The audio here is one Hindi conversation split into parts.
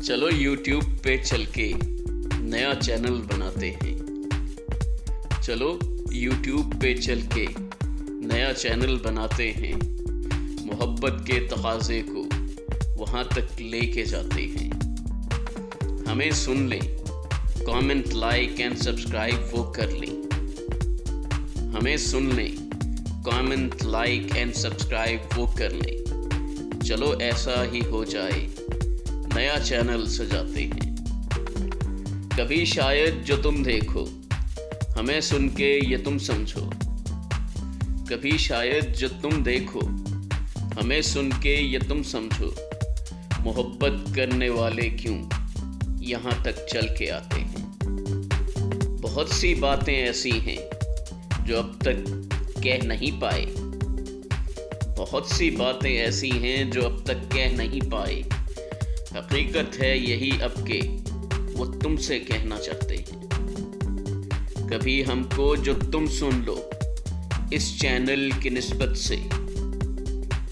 चलो YouTube पे चल के नया चैनल बनाते हैं। चलो YouTube पे चल के नया चैनल बनाते हैं। मोहब्बत के तकाज़े को वहाँ तक लेके जाते हैं। हमें सुन लें, कमेंट, लाइक एंड सब्सक्राइब वो कर लें। हमें सुन लें, कमेंट, लाइक एंड सब्सक्राइब वो कर लें। चलो ऐसा ही हो जाए, नया चैनल सजाते हैं। कभी शायद जो तुम देखो, हमें सुन के ये तुम समझो। कभी शायद जो तुम देखो, हमें सुन के ये तुम समझो। मोहब्बत करने वाले क्यों यहाँ तक चल के आते हैं। बहुत सी बातें ऐसी हैं जो अब तक कह नहीं पाए। बहुत सी बातें ऐसी हैं जो अब तक कह नहीं पाए। हकीकत है यही अब के वो तुमसे कहना चाहते हैं। कभी हमको जो तुम सुन लो इस चैनल की निस्बत से।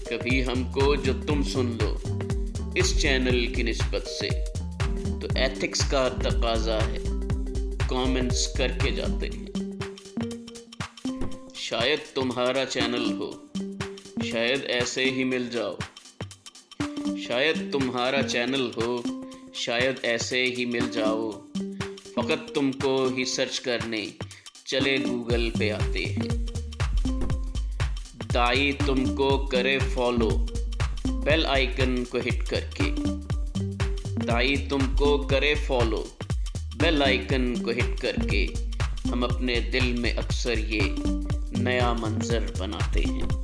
कभी हमको जो तुम सुन लो इस चैनल की निस्बत से। तो एथिक्स का तकाजा है, कमेंट्स करके जाते हैं। शायद तुम्हारा चैनल हो, शायद ऐसे ही मिल जाओ। शायद तुम्हारा चैनल हो, शायद ऐसे ही मिल जाओ। फकत तुमको ही सर्च करने चले गूगल पे आते हैं। दाई तुमको करे फॉलो बेल आइकन को हिट करके। दाई तुमको करे फॉलो बेल आइकन को हिट करके। हम अपने दिल में अक्सर ये नया मंजर बनाते हैं।